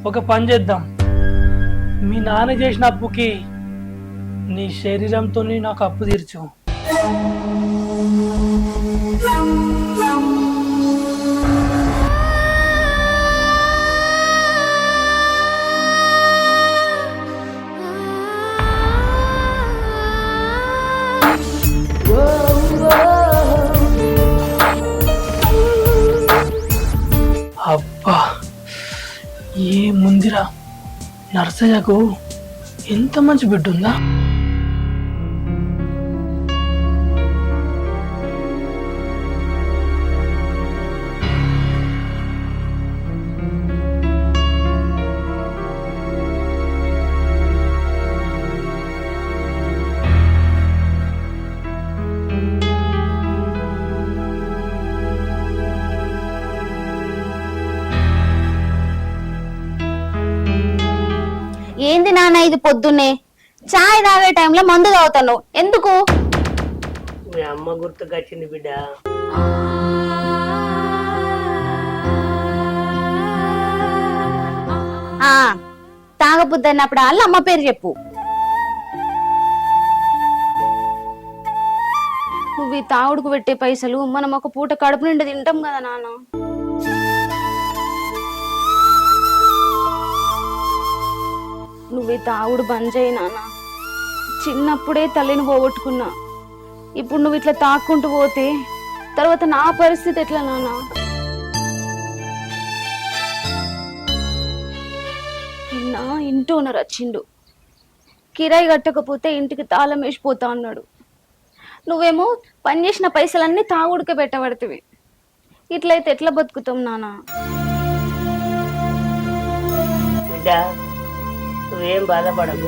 ఒక పని చేద్దాం. మీ నాన్న చేసిన అప్పుకి నీ శరీరంతో నాకు అప్పు తీర్చు. అబ్బా ఏముందిరా, నర్సయ్యకు ఎంత మంచి బిడ్డ ఉందా. ఏంది నాన్న ఇది పొద్దున్నే చాయ్ తాగే టైంలో మందు తాగుతాను ఎందుకు? మీ అమ్మ గుర్తుకొచ్చింది బిడ్డ. తాగబుద్ది అన్నప్పుడు వాళ్ళ అమ్మ పేరు చెప్పు. నువ్వు ఈ తాగుడుకు పెట్టే పైసలు మనం ఒక పూట కడుపు నిండా తింటాం కదా నాన్న. నువ్వే తాగుడు బంద్ చేయి నాన్న. చిన్నప్పుడే తల్లిని పోగొట్టుకున్నా, ఇప్పుడు నువ్వు ఇట్లా తాక్కుంటూ పోతే తర్వాత నా పరిస్థితి ఎట్లా నాన్న? నిన్న ఇంటి ఓనర్ వచ్చిండు, కిరాయి కట్టకపోతే ఇంటికి తాళం వేసిపోతా అన్నాడు. నువ్వేమో పని చేసిన పైసలన్నీ తాగుడికే పెట్టబడుతుంది. ఇట్లయితే ఎట్లా బతుకుతాం నాన్న? బిడ్డ నువ్వేం బాధపడకు,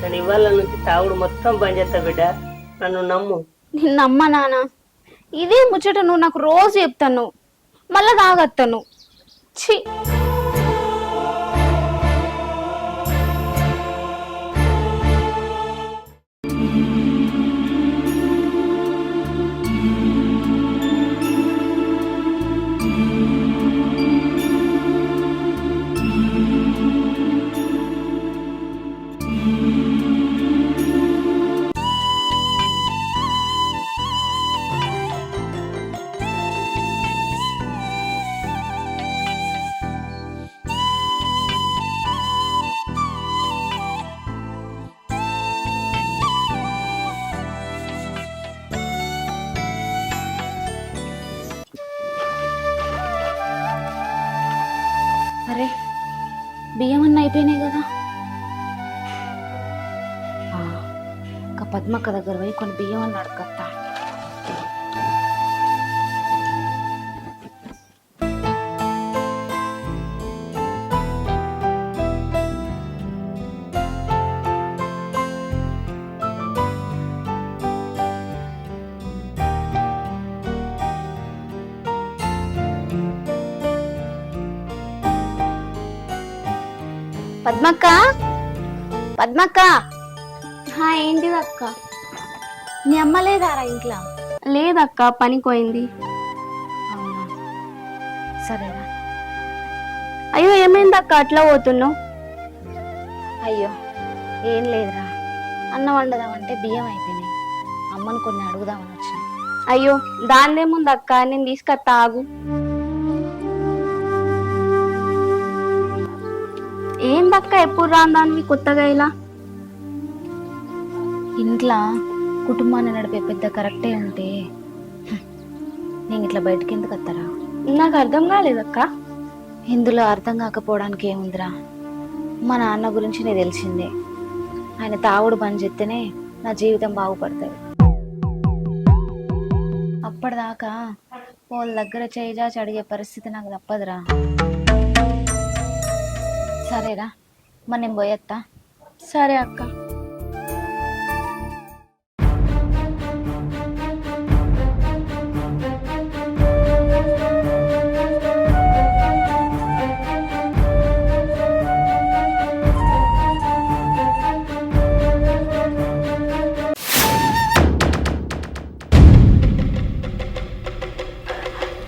నేను ఇవాళ నుంచి తాగుడు మొత్తం బంద్ చేస్తా బిడ్డ, నన్ను నమ్ము. నిన్నమ్మ నాన్న ఇదే ముచ్చట నువ్వు నాకు రోజు చెప్తాను, మళ్ళా తాగత్తాను. ఛీ, అరే బియ్యం అన్న అయిపోయినాయి కదా. ఇంకా పద్మక్క దగ్గర పోయి కొన్ని బియ్యం అన్న అడగత్తా. పద్మక్క, పద్మక్క. ఏంటిది అక్క? నీ అమ్మ లేదారా ఇంట్లో? లేదక్క, పనికి పోయింది. అవునా, సరేనా. అయ్యో ఏమైంది అక్క అట్లా పోతున్నావు? అయ్యో ఏం లేదురా, అన్నం వండదామంటే బియ్యం అయిపోయినాయి, అమ్మను కొన్ని అడుగుదామని వచ్చిన. అయ్యో దానిదేముంది అక్క, నేను తీసుకొస్తా ఆగు. ఏందక్క ఎప్పుడు రాందానివి కొత్తగా ఇలా? ఇంట్లో కుటుంబాన్ని నడిపే పెద్ద కరెక్టే ఉంటే నేను ఇట్లా బయటకి ఎందుకు వస్తారా? నాకు అర్థం కాలేదక్క. ఇందులో అర్థం కాకపోవడానికి ఏముందిరా, మా నాన్న గురించి నేను తెలిసిందే. ఆయన తాగుడు బంద్ చేస్తేనే నా జీవితం బాగుపడుతుంది. అప్పటిదాకా వాళ్ళ దగ్గర చేయిజాచి అడిగే పరిస్థితి నాకు తప్పదురా. సరేరా, మరి నేను పోయేస్తా. సరే అక్క.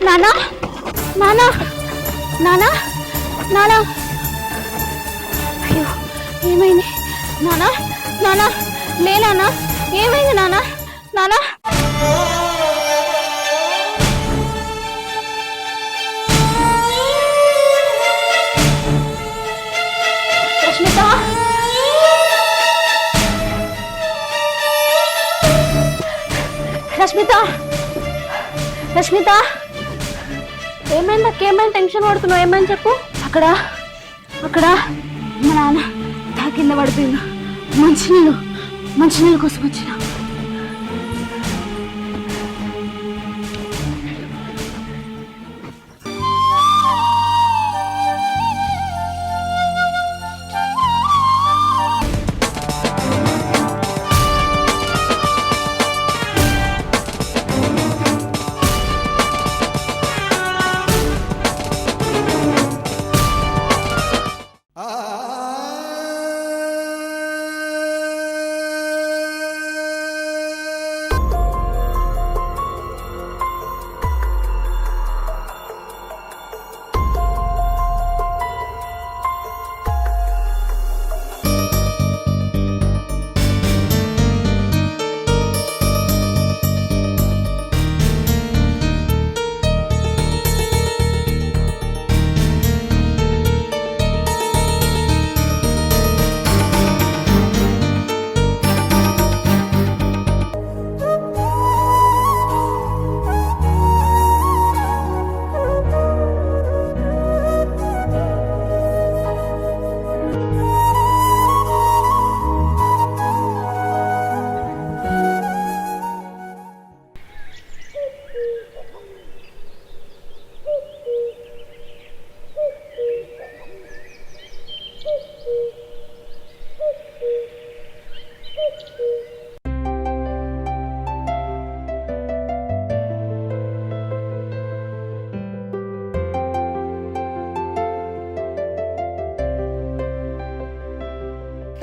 నానా, నానా, నానా, నానా, అయ్యో ఏమైంది నానా నానా లే నానా ఏమైంది నానా నానా రష్మిత రష్మిత రష్మిత ఏమైంది నాకేమైనా టెన్షన్ పడుతున్నావు ఏమైనా చెప్పు అక్కడ అక్కడ మా నాన్న కింద పడిపోయింది మంచినీళ్ళు కోసం వచ్చిన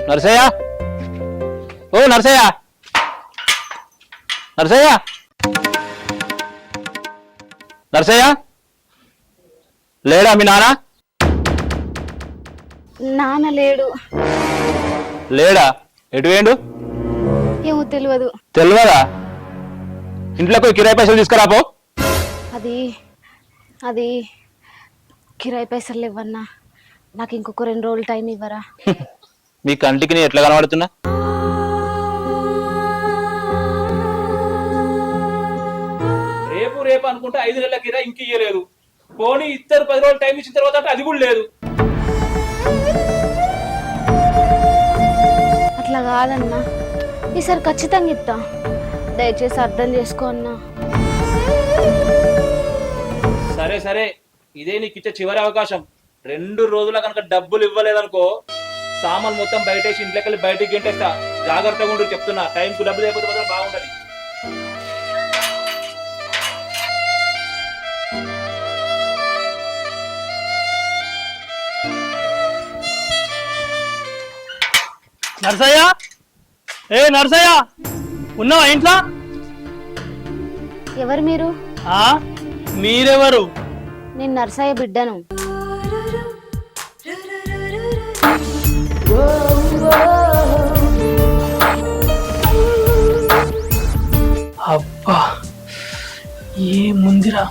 నర్సయ్య ఓ నర్సయ్య నర్సయ్య నర్సయ్య లేడా మీ నాన్న నాన్న లేడు లేడా ఎటు వేయండు ఏమో తెలియదు తెలియదా ఇంట్లోకి కిరాయి పైసలు తీసుకురాపో అది అది కిరాయి పైసలు ఇవ్వన్నా నాకు ఇంకొక 2 రోజులు టైం ఇవ్వరా మీ కంటికి నేను ఎట్లా కనబడుతున్నా రేపు రేపు అనుకుంటే 5 నెలల కిరాయి ఇంక ఇయ్యలేదు పోనీ ఇద్దరు 10 రోజులు టైం ఇచ్చిన తర్వాత అది కూడా లేదు అట్లా కాదన్నా ఈసారి ఖచ్చితంగా ఇస్తా దయచేసి అర్థం చేసుకో అన్నా సరే సరే ఇదే నీకు ఇచ్చే చివరి అవకాశం 2 రోజుల కనుక డబ్బులు ఇవ్వలేదనుకో సామాన్ మొత్తం బయటేసి ఇంట్లోకి బయటికి గంటేస్తా జాగ్రత్తగా ఉండు చెప్తున్నా టైంకు డబ్బులు లేకపోతే మాత్రం బాగుంటది నర్సయ్య నర్సయ్య ఉన్నావా ఇంట్లో ఎవరు మీరు మీరెవరు నేను నర్సయ్య బిడ్డను అబ్బా ఏ ముందిరా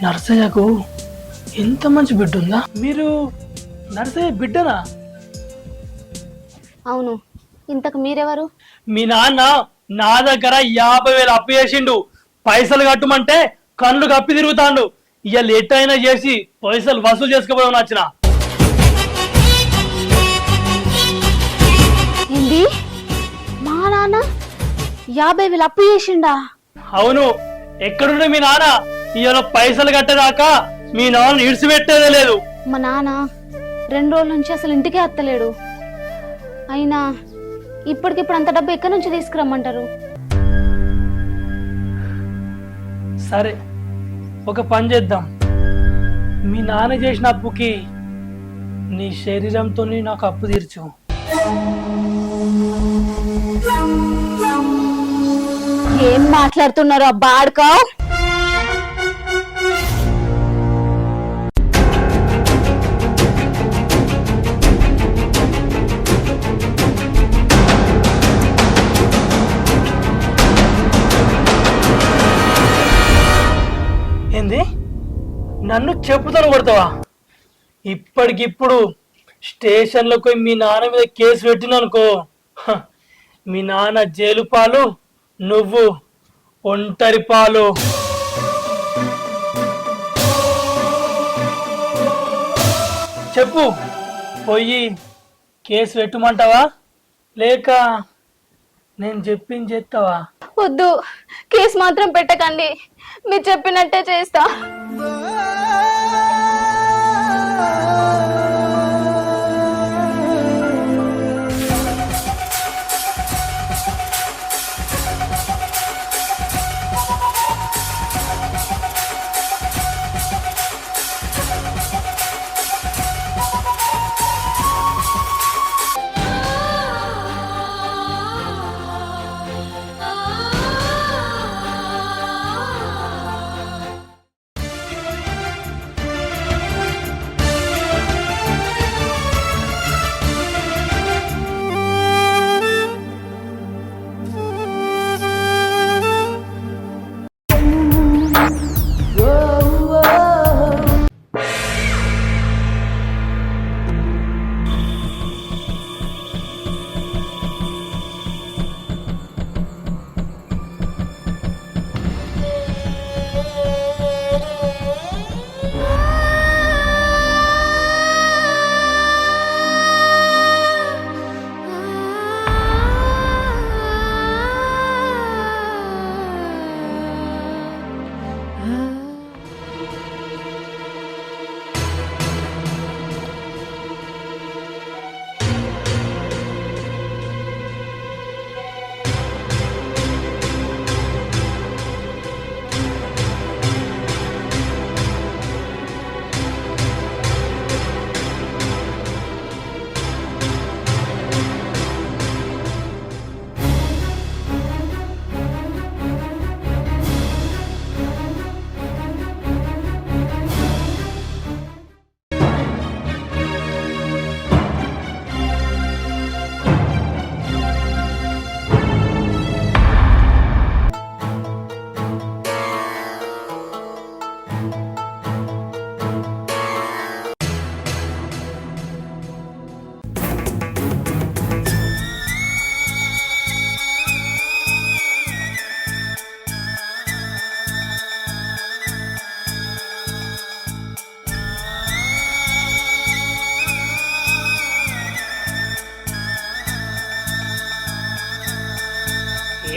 నర్సయ్యకు ఎంత మంచి బిడ్డ ఉందా మీరు నర్సయ్య బిడ్డనా అవును ఇంతకు మీరెవరు మీ నాన్న నా దగ్గర 50,000 అప్పు చేసిండు పైసలు కట్టమంటే కళ్ళు కప్పి తిరుగుతాండు ఇక లేట్ అయినా చేసి పైసలు వసూలు చేసుకోవడం నచ్చిన ఏంది మా నాన్న 50,000 అప్పు చేసిండా అవును ఎక్కడుండే మీ నాన్న ఇవాళ పైసలు కట్టేదాకా మీ నాన్న ఇడిచిపెట్టేదే లేదు మా నాన్న 2 రోజుల నుంచి అసలు ఇంటికే అత్తలేడు అయినా ఇప్పటికిప్పుడు అంత డబ్బు ఎక్కడి నుంచి తీసుకురమ్మంటారు సరే ఒక పని చేద్దాం మీ నాన్న చేసిన అప్పుకి నీ శరీరంతో నాకు అప్పు తీర్చు ఏం మాట్లాడుతున్నారు ఆ బాడుకా ఏంది నన్ను చెప్పుతాను కొడతావా? ఇప్పటికిప్పుడు స్టేషన్లో పోయి మీ నాన్న మీద కేసు పెట్టిననుకో, మీ నాన్న జైలు పాలు, నువ్వు ఒంటరి పాలు. చెప్పు, పోయి కేసు పెట్టమంటావా లేక నేను చెప్పింది చేస్తావా? వద్దు, కేసు మాత్రం పెట్టకండి, మీరు చెప్పినట్టే చేస్తా.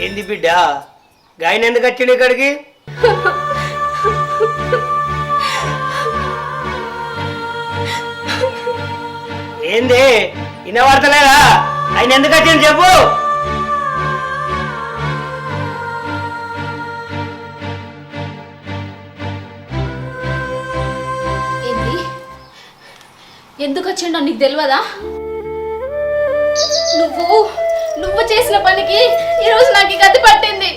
ఏంది బిడ్డ, గాయన ఎందుకు వచ్చిండు ఇక్కడికి? ఏంది వినబడతలేదా? ఆయన ఎందుకు వచ్చింది చెప్పు. ఏంది, ఎందుకు వచ్చిండో నీకు తెలియదా? నువ్వు చేసిన పనికి ఈరోజు నాకు ఈ గతి పట్టింది.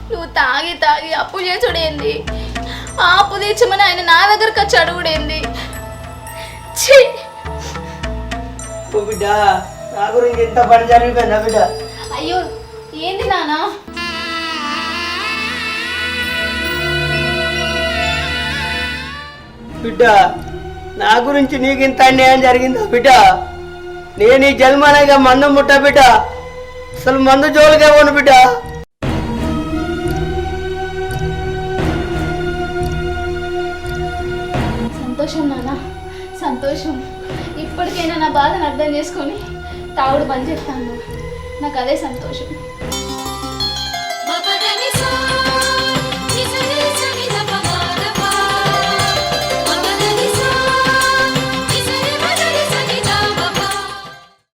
నువ్వు తాగి తాగి అప్పు చేసుడేంది, ఆ అప్పు తీర్చమని ఆయన నా దగ్గరకు వచ్చి అడుగుడేంది. ఛీ! బిడ్డ, నా గురించి ఎంత పని జరిగిపోయిందా బిడ్డ? అయ్యో, ఏంది నానా? బిడ్డ, నా గురించి నీకు ఇంత అన్యాయం జరిగిందా బిడ్డ? నేను ఈ జన్మనగా మందు ముట్ట బిడ్డ, అసలు మందు జోలికే పోను బిడ్డ. సంతోషం నాన్న, సంతోషం. ఇప్పటికైనా నా బాధను అర్థం చేసుకొని తాగుడు బంద్ చేస్తాను. నాకు అదే సంతోషం.